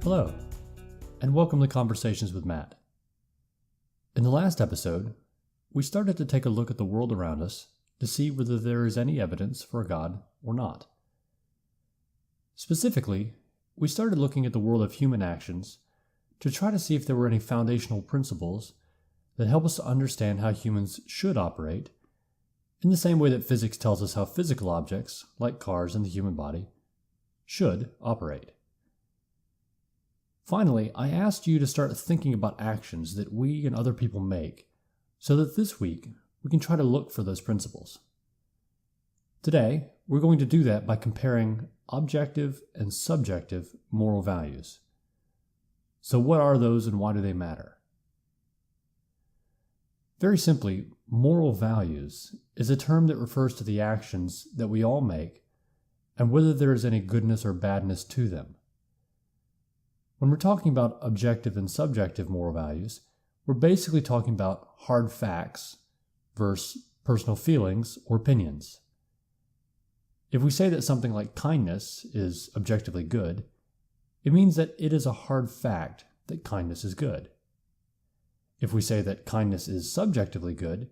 Hello, and welcome to Conversations with Matt. In the last episode, we started to take a look at the world around us to see whether there is any evidence for a God or not. Specifically, we started looking at the world of human actions to try to see if there were any foundational principles that help us to understand how humans should operate, in the same way that physics tells us how physical objects, like cars and the human body, should operate. Finally, I asked you to start thinking about actions that we and other people make, so that this week we can try to look for those principles. Today, we're going to do that by comparing objective and subjective moral values. So what are those and why do they matter? Very simply, moral values is a term that refers to the actions that we all make and whether there is any goodness or badness to them. When we're talking about objective and subjective moral values, we're basically talking about hard facts versus personal feelings or opinions. If we say that something like kindness is objectively good, it means that it is a hard fact that kindness is good. If we say that kindness is subjectively good,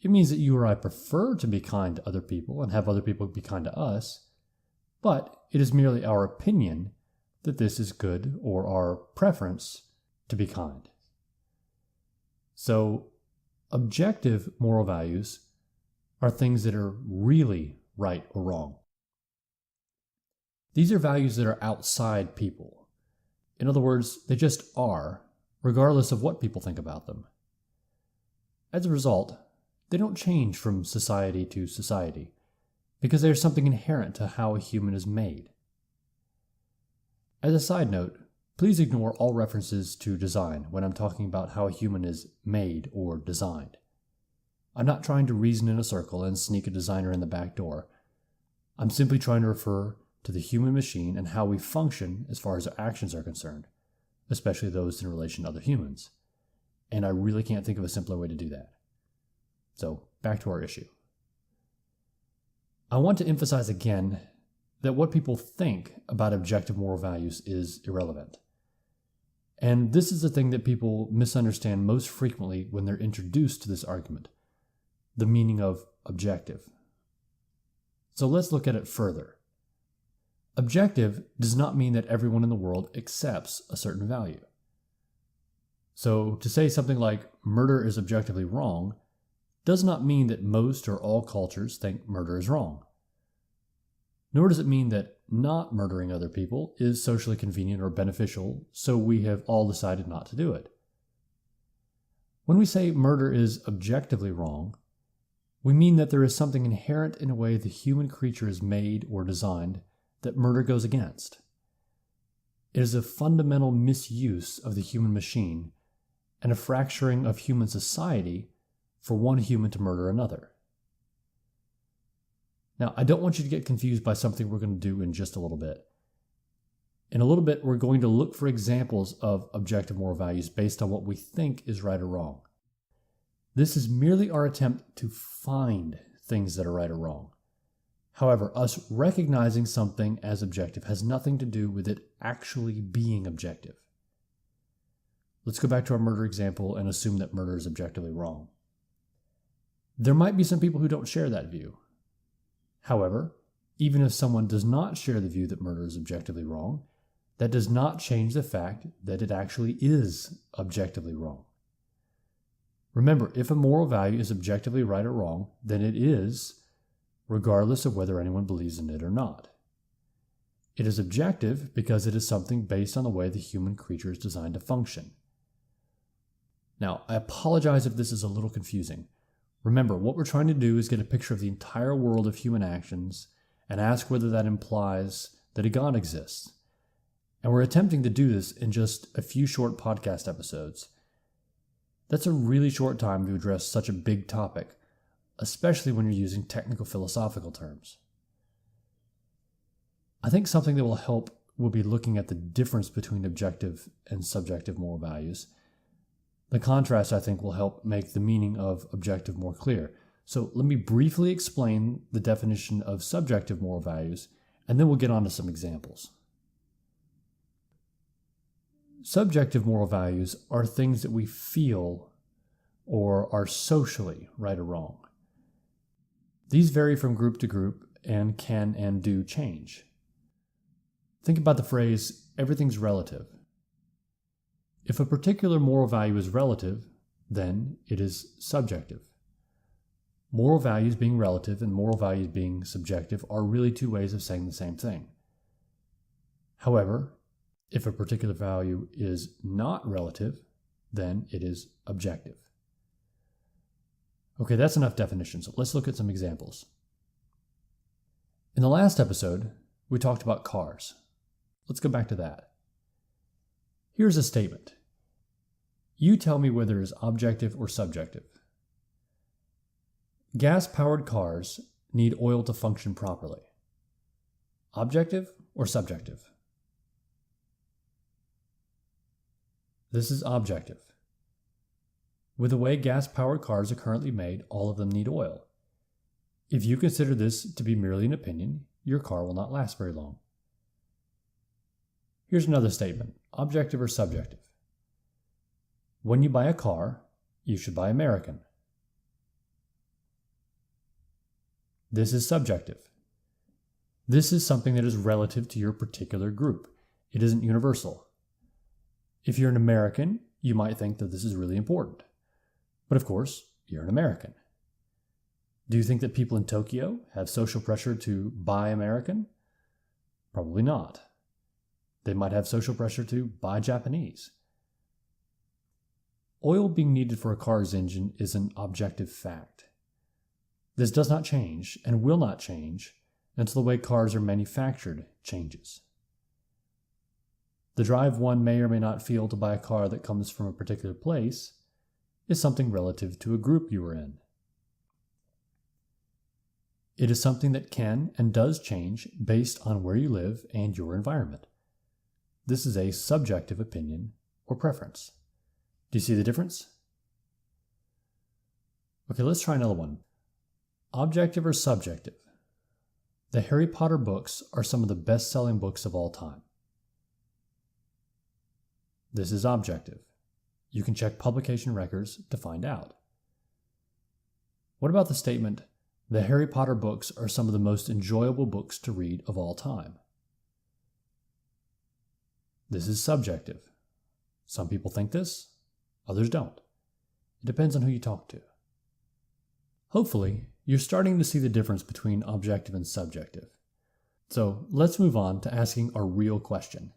it means that you or I prefer to be kind to other people and have other people be kind to us, but it is merely our opinion that this is good or our preference to be kind. So, objective moral values are things that are really right or wrong. These are values that are outside people. In other words, they just are, regardless of what people think about them. As a result, they don't change from society to society, because there's something inherent to how a human is made. As a side note, please ignore all references to design when I'm talking about how a human is made or designed. I'm not trying to reason in a circle and sneak a designer in the back door. I'm simply trying to refer to the human machine and how we function as far as our actions are concerned, especially those in relation to other humans. And I really can't think of a simpler way to do that. So, back to our issue. I want to emphasize again that what people think about objective moral values is irrelevant. And this is the thing that people misunderstand most frequently when they're introduced to this argument, the meaning of objective. So let's look at it further. Objective does not mean that everyone in the world accepts a certain value. So to say something like murder is objectively wrong does not mean that most or all cultures think murder is wrong. Nor does it mean that not murdering other people is socially convenient or beneficial, so we have all decided not to do it. When we say murder is objectively wrong, we mean that there is something inherent in a way the human creature is made or designed that murder goes against. It is a fundamental misuse of the human machine and a fracturing of human society for one human to murder another. Now, I don't want you to get confused by something we're going to do in just a little bit. In a little bit, we're going to look for examples of objective moral values based on what we think is right or wrong. This is merely our attempt to find things that are right or wrong. However, us recognizing something as objective has nothing to do with it actually being objective. Let's go back to our murder example and assume that murder is objectively wrong. There might be some people who don't share that view. However, even if someone does not share the view that murder is objectively wrong, that does not change the fact that it actually is objectively wrong. Remember, if a moral value is objectively right or wrong, then it is, regardless of whether anyone believes in it or not. It is objective because it is something based on the way the human creature is designed to function. Now, I apologize if this is a little confusing. Remember, what we're trying to do is get a picture of the entire world of human actions and ask whether that implies that a God exists. And we're attempting to do this in just a few short podcast episodes. That's a really short time to address such a big topic, especially when you're using technical philosophical terms. I think something that will help will be looking at the difference between objective and subjective moral values. The contrast, I think, will help make the meaning of objective more clear. So let me briefly explain the definition of subjective moral values, and then we'll get on to some examples. Subjective moral values are things that we feel or are socially right or wrong. These vary from group to group and can and do change. Think about the phrase, everything's relative. If a particular moral value is relative, then it is subjective. Moral values being relative and moral values being subjective are really two ways of saying the same thing. However, if a particular value is not relative, then it is objective. Okay, that's enough definitions. Let's look at some examples. In the last episode, we talked about cars. Let's go back to that. Here's a statement. You tell me whether it is objective or subjective. Gas-powered cars need oil to function properly. Objective or subjective? This is objective. With the way gas-powered cars are currently made, all of them need oil. If you consider this to be merely an opinion, your car will not last very long. Here's another statement, objective or subjective. When you buy a car, you should buy American. This is subjective. This is something that is relative to your particular group. It isn't universal. If you're an American, you might think that this is really important. But of course, you're an American. Do you think that people in Tokyo have social pressure to buy American? Probably not. They might have social pressure to buy Japanese. Oil being needed for a car's engine is an objective fact. This does not change and will not change until the way cars are manufactured changes. The drive one may or may not feel to buy a car that comes from a particular place is something relative to a group you are in. It is something that can and does change based on where you live and your environment. This is a subjective opinion or preference. Do you see the difference? Okay, let's try another one. Objective or subjective? The Harry Potter books are some of the best-selling books of all time. This is objective. You can check publication records to find out. What about the statement, the Harry Potter books are some of the most enjoyable books to read of all time? This is subjective. Some people think this, others don't. It depends on who you talk to. Hopefully, you're starting to see the difference between objective and subjective. So let's move on to asking our real question.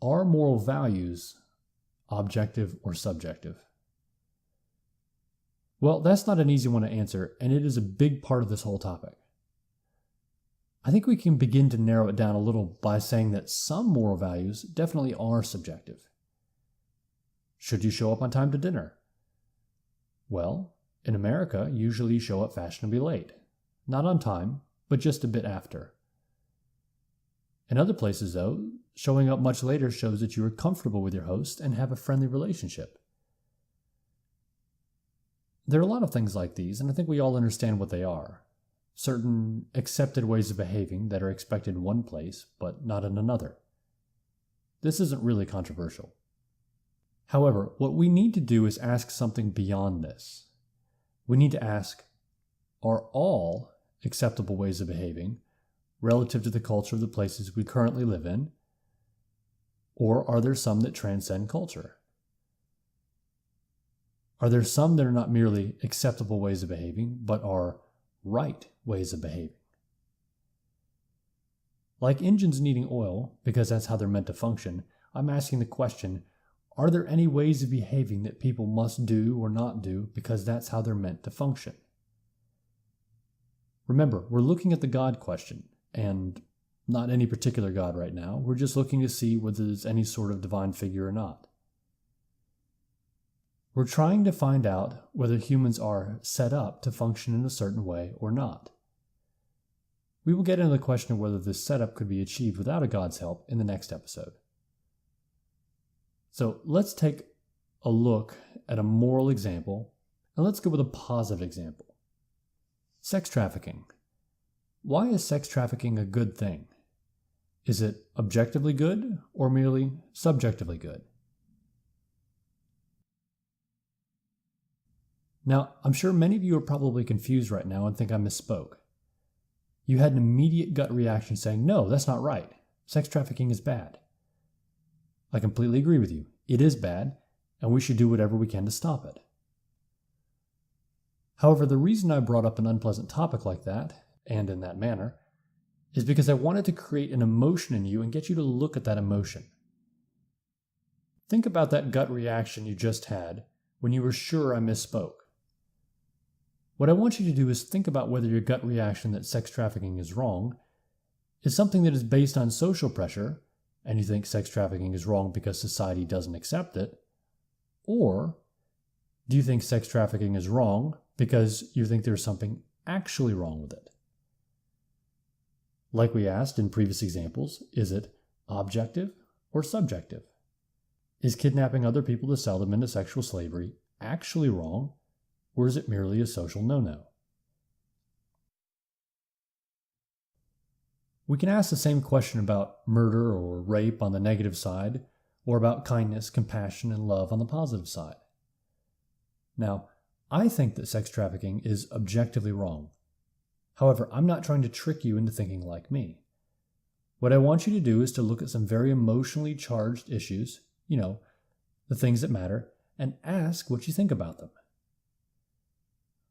Are moral values objective or subjective? Well, that's not an easy one to answer, and it is a big part of this whole topic. I think we can begin to narrow it down a little by saying that some moral values definitely are subjective. Should you show up on time to dinner? Well, in America, usually you show up fashionably late. Not on time, but just a bit after. In other places, though, showing up much later shows that you are comfortable with your host and have a friendly relationship. There are a lot of things like these, and I think we all understand what they are. Certain accepted ways of behaving that are expected in one place, but not in another. This isn't really controversial. However, what we need to do is ask something beyond this. We need to ask, are all acceptable ways of behaving relative to the culture of the places we currently live in? Or are there some that transcend culture? Are there some that are not merely acceptable ways of behaving, but are right ways of behaving? Like engines needing oil, because that's how they're meant to function, I'm asking the question, are there any ways of behaving that people must do or not do because that's how they're meant to function? Remember, we're looking at the God question, and not any particular God right now. We're just looking to see whether there's any sort of divine figure or not. We're trying to find out whether humans are set up to function in a certain way or not. We will get into the question of whether this setup could be achieved without a God's help in the next episode. So let's take a look at a moral example, and let's go with a positive example. Sex trafficking. Why is sex trafficking a good thing? Is it objectively good or merely subjectively good? Now, I'm sure many of you are probably confused right now and think I misspoke. You had an immediate gut reaction saying, no, that's not right. Sex trafficking is bad. I completely agree with you. It is bad, and we should do whatever we can to stop it. However, the reason I brought up an unpleasant topic like that, and in that manner, is because I wanted to create an emotion in you and get you to look at that emotion. Think about that gut reaction you just had when you were sure I misspoke. What I want you to do is think about whether your gut reaction that sex trafficking is wrong is something that is based on social pressure, and you think sex trafficking is wrong because society doesn't accept it, or do you think sex trafficking is wrong because you think there's something actually wrong with it? Like we asked in previous examples, is it objective or subjective? Is kidnapping other people to sell them into sexual slavery actually wrong, or is it merely a social no-no? We can ask the same question about murder or rape on the negative side, or about kindness, compassion, and love on the positive side. Now, I think that sex trafficking is objectively wrong. However, I'm not trying to trick you into thinking like me. What I want you to do is to look at some very emotionally charged issues, the things that matter, and ask what you think about them.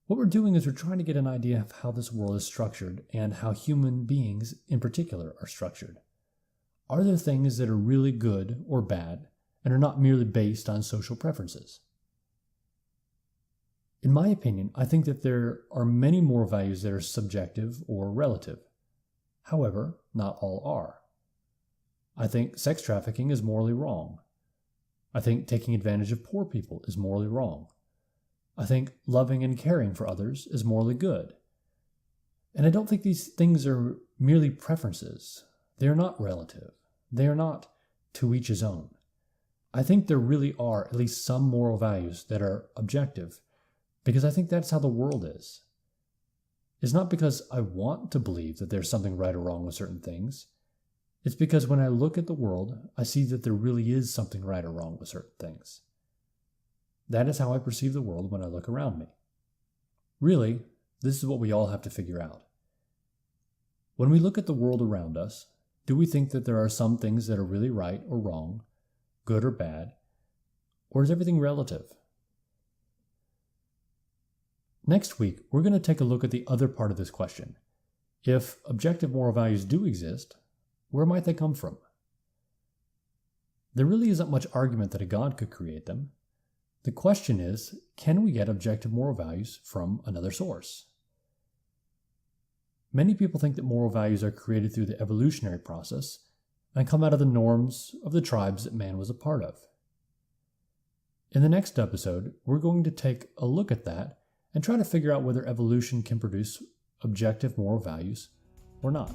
What we're doing is we're trying to get an idea of how this world is structured and how human beings in particular are structured. Are there things that are really good or bad and are not merely based on social preferences? In my opinion, I think that there are many moral values that are subjective or relative. However, not all are. I think sex trafficking is morally wrong. I think taking advantage of poor people is morally wrong. I think loving and caring for others is morally good. And I don't think these things are merely preferences. They are not relative. They are not to each his own. I think there really are at least some moral values that are objective, because I think that's how the world is. It's not because I want to believe that there's something right or wrong with certain things. It's because when I look at the world, I see that there really is something right or wrong with certain things. That is how I perceive the world when I look around me. Really, this is what we all have to figure out. When we look at the world around us, do we think that there are some things that are really right or wrong, good or bad, or is everything relative? Next week, we're going to take a look at the other part of this question. If objective moral values do exist, where might they come from? There really isn't much argument that a God could create them. The question is, can we get objective moral values from another source? Many people think that moral values are created through the evolutionary process and come out of the norms of the tribes that man was a part of. In the next episode, we're going to take a look at that and try to figure out whether evolution can produce objective moral values or not.